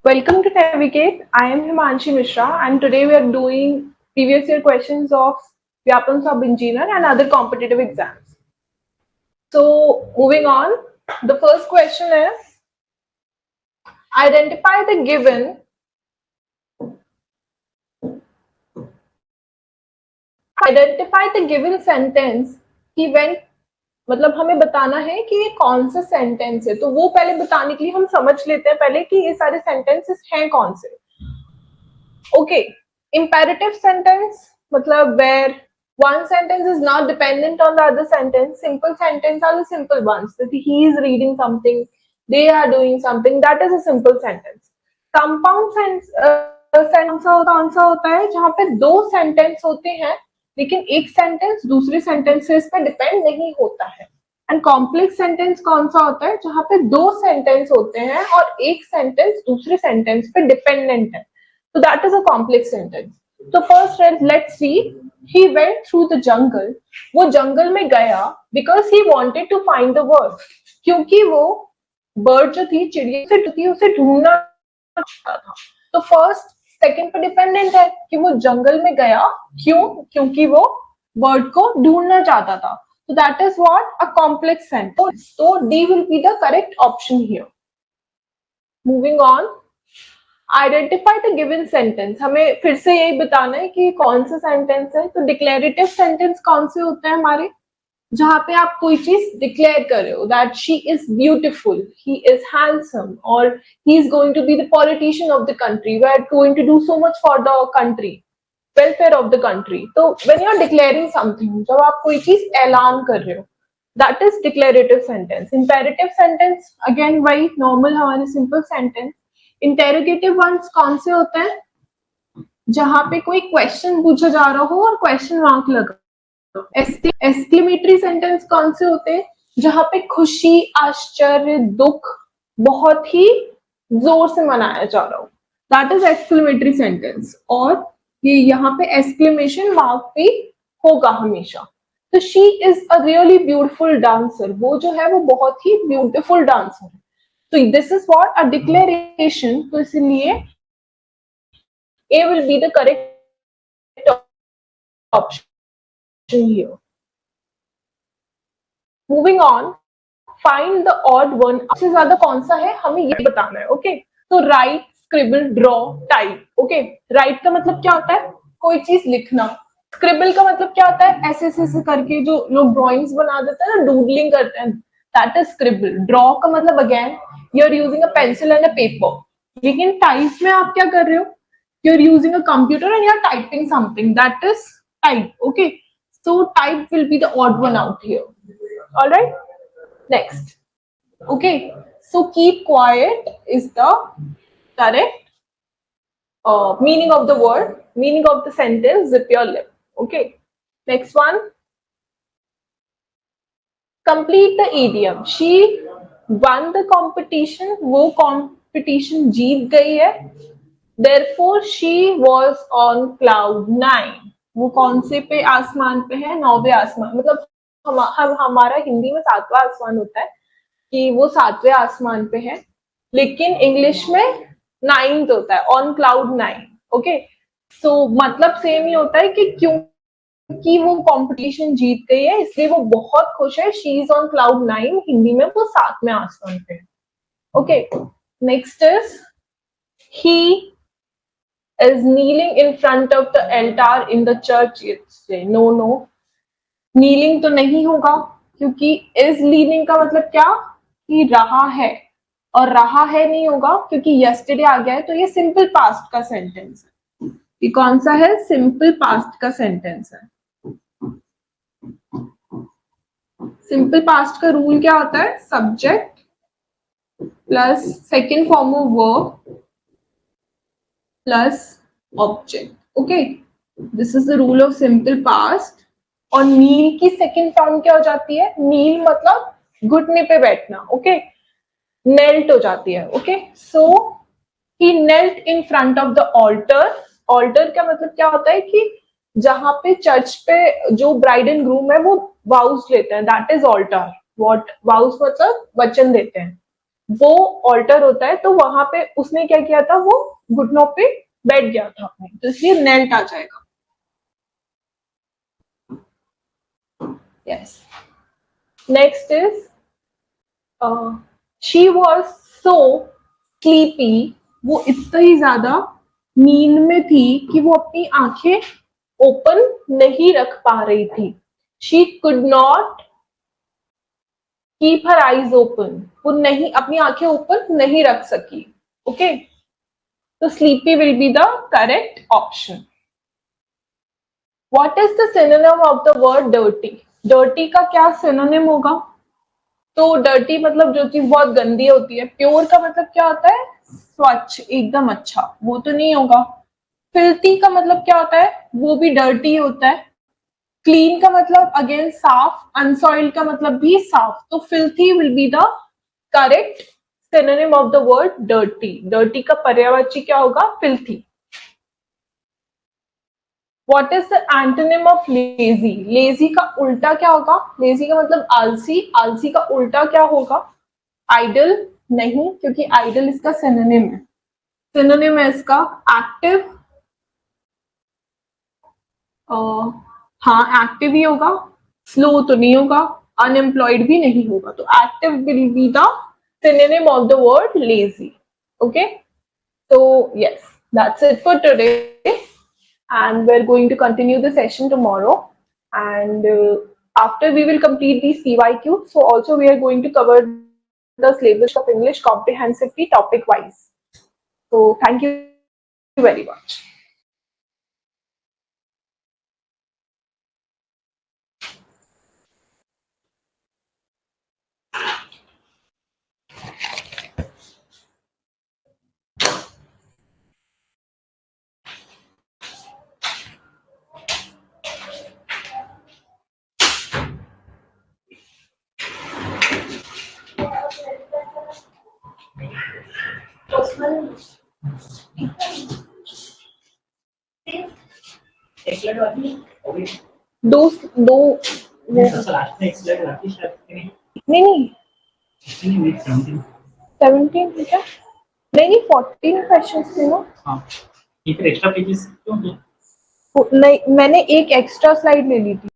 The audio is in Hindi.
Welcome to Navigate. I am Himanshi Mishra, and today we are doing previous year questions of Vyapam Sub Engineer and other competitive exams. So, moving on, the first question is identify the given sentence कि when मतलब हमें बताना है कि ये कौन सा सेंटेंस है, तो वो पहले बताने के लिए हम समझ लेते हैं पहले कि ये सारे सेंटेंसेस हैं कौन से. Okay, imperative sentence मतलब where one sentence is not dependent on the other sentence. Simple sentence are the simple ones. That he is reading something, they are doing something. That is a simple sentence. Compound sentence कौन सा होता है जहाँ पे दो सेंटेंस होते हैं लेकिन एक सेंटेंस दूसरे सेंटेंसेस पे डिपेंड नहीं होता है. एंड कॉम्प्लेक्स सेंटेंस कौन सा होता है जहाँ पे दो सेंटेंस होते हैं और एक सेंटेंस दूसरे सेंटेंस पे डिपेंडेंट है. So that is a complex sentence. So first let's see. He went through the jungle. वो जंगल में गया because he wanted to find the bird. क्योंकि वो bird जो थी चिड़िया उसे ढूंढना चाहता था. तो first second पे dependent है कि वो जंगल में गया क्यों? क्योंकि वो bird को ढूंढना चाहता था. So that is what a complex sentence. So D will be the correct option here. Moving on. Identify the given sentence. हमें फिर से यही बताना है कि कौन सा सेंटेंस है. तो डिक्लेरेटिव सेंटेंस कौन से होते हैं हमारे जहां पे आप कोई चीज डिक्लेयर कर रहे हो that she is beautiful, he is handsome और he is going to be the politician of the country, we are going to do so much for the country, welfare of the country. तो when you are declaring something, जब आप कोई चीज ऐलान कर रहे हो, that is declarative sentence. Imperative sentence again वही नॉर्मल हमारे सिंपल सेंटेंस. इंटेरोगेटिव वंस कौन से होते हैं जहां पे कोई क्वेश्चन पूछा जा रहा हो और क्वेश्चन मार्क लगा. एक्सक्लेमेटरी सेंटेंस कौन से होते हैं जहां पे खुशी, आश्चर्य, दुख बहुत ही जोर से मनाया जा रहा हो, दैट इज एक्सक्लेमेटरी सेंटेंस. और ये यहाँ पे एक्सक्लेमेशन मार्क भी होगा हमेशा. तो she is a really beautiful dancer, वो जो है वो बहुत ही ब्यूटीफुल डांसर है. So this is what a declaration. तो इसलिए A will be the correct option here. Moving on, find the odd one. सबसे ज्यादा कौन सा है हमें ये बताना है. ओके, तो right, scribble, draw, type. Okay, right का मतलब क्या होता है कोई चीज लिखना. स्क्रिबल का मतलब क्या होता है ऐसे ऐसे करके जो लोग ड्रॉइंग्स बना देते हैं ना, डूडलिंग करते हैं, दैट इज स्क्रिबल. ड्रॉ का मतलब again you are using a pencil and a paper. लेकिन टाइप में आप क्या कर रहे हो, you are using a computer and you are typing something, that is type. Okay, so type will be the odd one out here. Alright, next. Okay, so keep quiet is the correct meaning of the word, meaning of the sentence, zip your lip. Okay, next one. Complete the idiom. She won the competition. वो competition जीत गई है. Therefore she was on cloud 9. वो कौन से पे आसमान पे है? 9वें आसमान. मतलब हमारा हिंदी में 7वां आसमान होता है कि वो 7वें आसमान पे है, लेकिन इंग्लिश में 9th होता है, ऑन क्लाउड 9. ओके, सो मतलब सेम ही होता है कि क्योंकि वो कंपटीशन जीत गई है इसलिए वो बहुत खुश है. She is on cloud 9, Hindi में वो 7वें आसमान पे है. Okay, next is he is kneeling in front of the altar in the church. No no, kneeling तो नहीं होगा क्योंकि इज लीनिंग का मतलब क्या कि रहा है, और रहा है नहीं होगा क्योंकि यस्टरडे आ गया है. तो ये सिंपल पास्ट का सेंटेंस है. ये कौन सा है? सिंपल पास्ट का सेंटेंस है. सिंपल पास्ट का रूल क्या होता है? Subject plus second form of verb plus object. Okay, this is the rule of simple past. और नील की सेकेंड फॉर्म क्या हो जाती है? नील मतलब घुटने पे बैठना. ओके, नेल्ट हो जाती है. Okay, so he knelt in front of the altar. Altar का मतलब क्या होता है कि जहां पे चर्च पे जो ब्राइड एंड ग्रूम है वो वाउस लेते हैं, that is altar. What vows मतलब वचन देते हैं. वो ऑल्टर होता है, तो वहां पे उसने क्या किया था, वो घुटनों पे बैठ गया था अपने, तो इसलिए नेल्ट आ जाएगा। Yes, next is she was so sleepy, वो इतनी ज्यादा नींद में थी कि वो अपनी आंखें ओपन नहीं रख पा रही थी। She could not keep her eyes open, वो नहीं अपनी आंखें ओपन नहीं रख सकी। ओके, तो sleepy will be the correct option. What is the synonym of the word dirty? Dirty का क्या सिनोनिम होगा? तो डर्टी मतलब जो चीज बहुत गंदी होती है। प्योर का मतलब क्या होता है? स्वच्छ, एकदम अच्छा, वो तो नहीं होगा। फिल्थी का मतलब क्या होता है? वो भी डर्टी होता है। क्लीन का मतलब अगेन साफ, अनसॉइल्ड का मतलब भी साफ, तो filthy will be the correct synonym of the word dirty. Dirty का पर्यायवाची क्या होगा? Filthy. What is the antonym of lazy? Lazy का उल्टा क्या होगा? लेजी का मतलब आलसी, आलसी का उल्टा क्या होगा? आइडल नहीं, क्योंकि आइडल इसका सिनोनिम है। सिनोनिम है इसका एक्टिव, हाँ एक्टिव ही होगा, स्लो तो नहीं होगा, अनएम्प्लॉयड भी नहीं होगा, तो active will be the synonym of the word lazy. Okay, so yes, that's it for today, and we're going to continue the session tomorrow, and after we will complete the CYQ, so also we are going to cover the syllabus of English comprehensively topic wise. So thank you very much. दो दो नहीं 17 क्या? नहीं 14 क्वेश्चन थे ना। हाँ, फिर एक्स्ट्रा पेजेस क्यों? नहीं, मैंने एक एक्स्ट्रा स्लाइड ले ली थी।